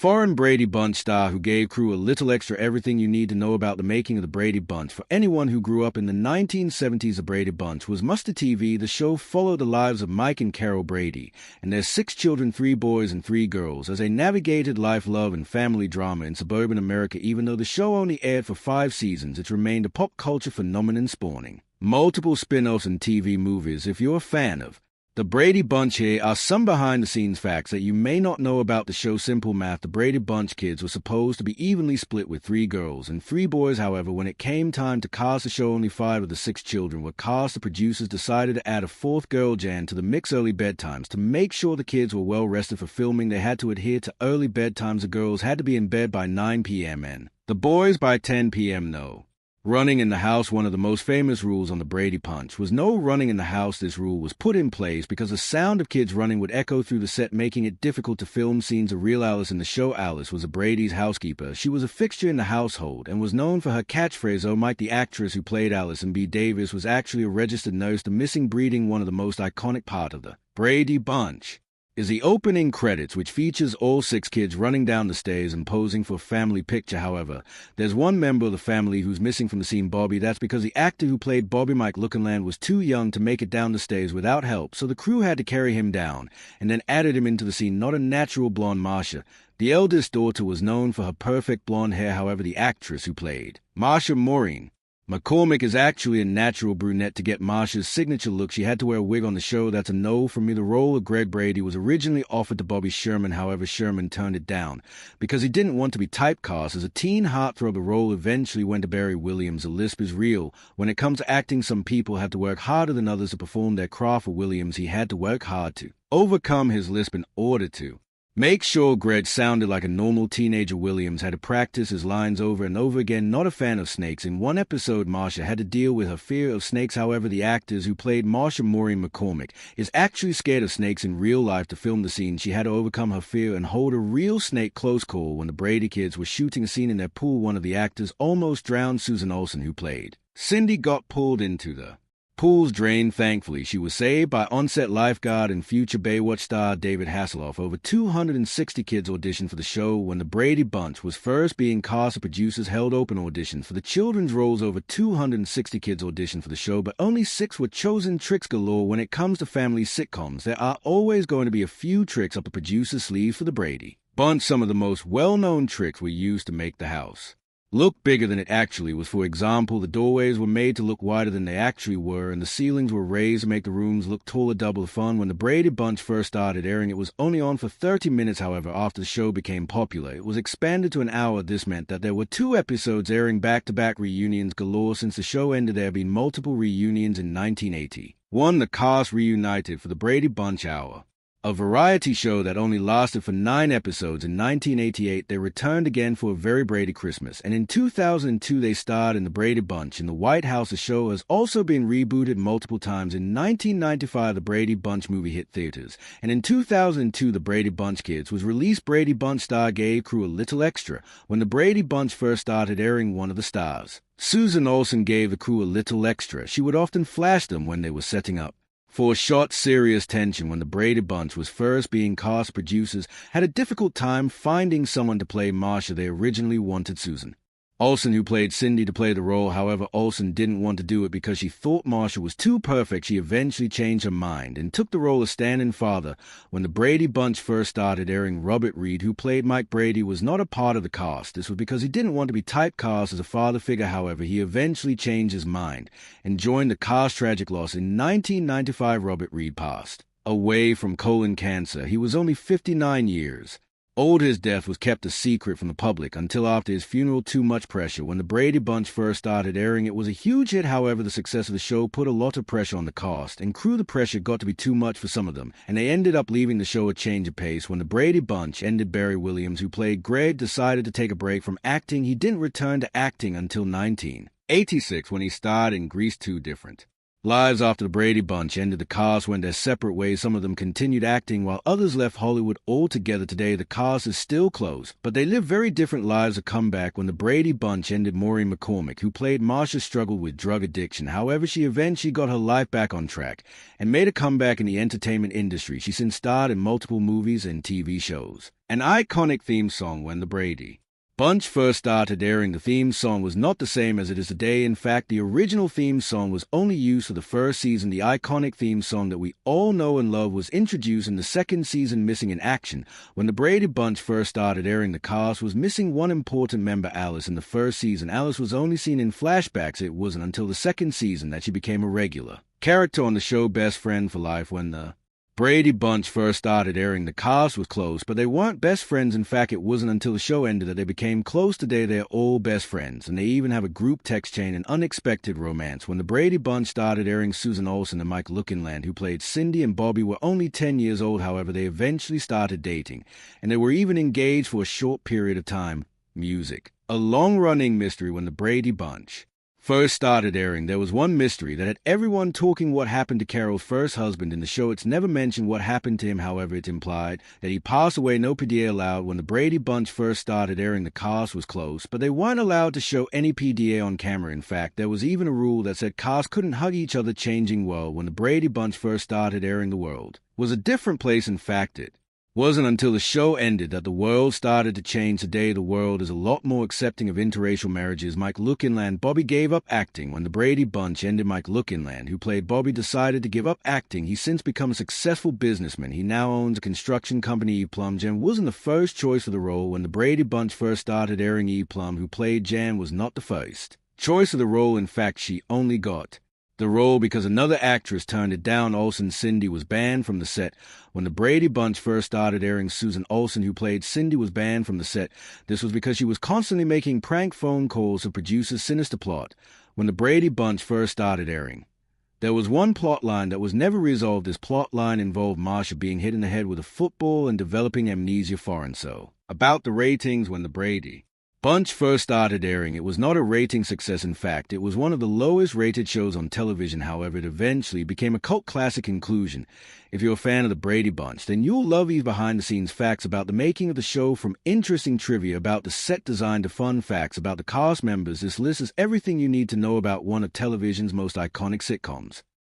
Foreign Brady Bunch star who gave crew a little extra everything you need to know about the making of the Brady Bunch. For anyone who grew up in the 1970s, the Brady Bunch was must-see TV. The show followed the lives of Mike and Carol Brady and their 6 children, 3 boys and 3 girls, as they navigated life, love, and family drama in suburban America. Even though the show only aired for 5 seasons, it remained a pop culture phenomenon, spawning multiple spin-offs and TV movies. If you're a fan of the Brady Bunch, here are some behind-the-scenes facts that you may not know about the show. Simple math: the Brady Bunch kids were supposed to be evenly split with 3 girls and 3 boys. However, when it came time to cast the show, only 5 of the 6 children were cast. The producers decided to add a 4th girl, Jan, to the mix. Early bedtimes: to make sure the kids were well rested for filming, they had to adhere to early bedtimes. The girls had to be in bed by 9 p.m. and the boys by 10 p.m. No running in the house. One of the most famous rules on the Brady Bunch was no running in the house. This rule was put in place because the sound of kids running would echo through the set, making it difficult to film scenes. Of real Alice in the show, Alice was a Brady's housekeeper. She was a fixture in the household and was known for her catchphrase, "Oh Mike." The actress who played Alice, and B. Davis, was actually a registered nurse. The missing breeding, one of the most iconic part of the Brady Bunch, is the opening credits, which features all 6 kids running down the stairs and posing for a family picture. However, there's one member of the family who's missing from the scene, Bobby. That's because the actor who played Bobby, Mike Lookinland, was too young to make it down the stairs without help, so the crew had to carry him down and then added him into the scene. Not a natural blonde, Marsha, the eldest daughter, was known for her perfect blonde hair. However, the actress who played Marsha, Maureen McCormick, is actually a natural brunette. To get Marsha's signature look, she had to wear a wig on the show. That's a no from me. The role of Greg Brady was originally offered to Bobby Sherman. However, Sherman turned it down because he didn't want to be typecast as a teen heartthrob. The role eventually went to Barry Williams. The lisp is real. When it comes to acting, some people have to work harder than others to perform their craft. For Williams, he had to work hard to overcome his lisp in order to make sure Greg sounded like a normal teenager. Williams had to practice his lines over and over again. Not a fan of snakes. In one episode, Marsha had to deal with her fear of snakes. However, the actors who played Marsha, Maureen McCormick, is actually scared of snakes in real life. To film the scene, she had to overcome her fear and hold a real snake close call. When the Brady kids were shooting a scene in their pool, one of the actors almost drowned. Susan Olsen, who played Cindy, got pulled into the pool's drain. Thankfully, she was saved by on-set lifeguard and future Baywatch star David Hasselhoff. Over 260 kids auditioned for the show. When the Brady Bunch was first being cast, the producers held open auditions for the children's roles. Over 260 kids auditioned for the show, but only 6 were chosen. Tricks galore. When it comes to family sitcoms, there are always going to be a few tricks up a producer's sleeve. For the Brady Bunch, some of the most well-known tricks were used to make the house look bigger than it actually was. For example, the doorways were made to look wider than they actually were, and the ceilings were raised to make the rooms look taller. Double the fun. When the Brady Bunch first started airing, it was only on for 30 minutes. However, after the show became popular, it was expanded to an hour. This meant that there were 2 episodes airing back-to-back. Reunions galore. Since the show ended, there have been multiple reunions. In 1981, the cast reunited for the Brady Bunch Hour, a variety show that only lasted for 9 episodes. In 1988, they returned again for A Very Brady Christmas, and in 2002, they starred in The Brady Bunch in the White House. The show has also been rebooted multiple times. In 1995, the Brady Bunch movie hit theaters, and in 2002, The Brady Bunch Kids was released. Brady Bunch star gave crew a little extra. When the Brady Bunch first started airing, one of the stars, Susan Olsen, gave the crew a little extra. She would often flash them when they were setting up for shot serious tension. When the Brady Bunch was first being cast, producers had a difficult time finding someone to play Marsha. They originally wanted Susan Olsen, who played Cindy, to play the role. However, Olsen didn't want to do it because she thought Marsha was too perfect. She eventually changed her mind and took the role of stand-in father. When the Brady Bunch first started airing, Robert Reed, who played Mike Brady, was not a part of the cast. This was because he didn't want to be typecast as a father figure. However, he eventually changed his mind and joined the cast. Tragic loss. In 1995, Robert Reed passed away from colon cancer. He was only 59 years old. His death was kept a secret from the public until after his funeral. Too much pressure. When the Brady Bunch first started airing, it was a huge hit. However, the success of the show put a lot of pressure on the cast and crew. The pressure got to be too much for some of them, and they ended up leaving the show. A change of pace. When the Brady Bunch ended, Barry Williams, who played Greg, decided to take a break from acting. He didn't return to acting until 1986 when he starred in Grease 2 Different Lives. After the Brady Bunch ended, the cast went their separate ways. Some of them continued acting while others left Hollywood altogether. Today, the cast is still close, but they live very different lives. A comeback. When the Brady Bunch ended, Maureen McCormick, who played Marsha, struggled with drug addiction. However, she eventually got her life back on track and made a comeback in the entertainment industry. She since starred in multiple movies and TV shows An iconic theme song. When the Brady Bunch first started airing, the theme song was not the same as it is today. In fact, the original theme song was only used for the first season. The iconic theme song that we all know and love was introduced in the second season, missing in action. When the Brady Bunch first started airing, the cast was missing one important member, Alice. In the first season, Alice was only seen in flashbacks. It wasn't until the second season that she became a regular character on the show Best Friend for Life. When the Brady Bunch first started airing, the cast was close, but they weren't best friends. In fact, it wasn't until the show ended that they became close. Today, they're all best friends, and they even have a group text chain, an unexpected romance. When the Brady Bunch started airing, Susan Olsen and Mike Lookinland, who played Cindy and Bobby, were only 10 years old. However, they eventually started dating, and they were even engaged for a short period of time. Music. A long-running mystery. When the Brady Bunch first started airing, there was one mystery that had everyone talking: what happened to Carol's first husband. In the show, it's never mentioned what happened to him. However, it's implied that he passed away. No PDA allowed. When the Brady Bunch first started airing, the cast was close, but they weren't allowed to show any PDA on camera. In fact, there was even a rule that said casts couldn't hug each other. Changing world. When the Brady Bunch first started airing, the world was a different place. In fact, it wasn't until the show ended that the world started to change. Today, the world is a lot more accepting of interracial marriages. Mike Lookinland. Bobby gave up acting. When the Brady Bunch ended, Mike Lookinland, who played Bobby, decided to give up acting. He's since become a successful businessman. He now owns a construction company. Eve Plum. Jen wasn't the first choice for the role. When the Brady Bunch first started airing, Eve Plum, who played Jan, was not the first choice of the role. In fact, she only got the role because another actress turned it down. Olsen Cindy was banned from the set. When the Brady Bunch first started airing, Susan Olsen, who played Cindy, was banned from the set. This was because she was constantly making prank phone calls to producers. Sinister plot. When the Brady Bunch first started airing, there was one plot line that was never resolved. This plot line involved Marsha being hit in the head with a football and developing amnesia foreign. So, about the ratings. When the Brady Bunch first started airing, it was not a rating success. In fact, it was one of the lowest rated shows on television. However, it eventually became a cult classic inclusion. If you're a fan of the Brady Bunch, then you'll love these behind-the-scenes facts about the making of the show, from interesting trivia about the set design to fun facts about the cast members. This list is everything you need to know about one of television's most iconic sitcoms.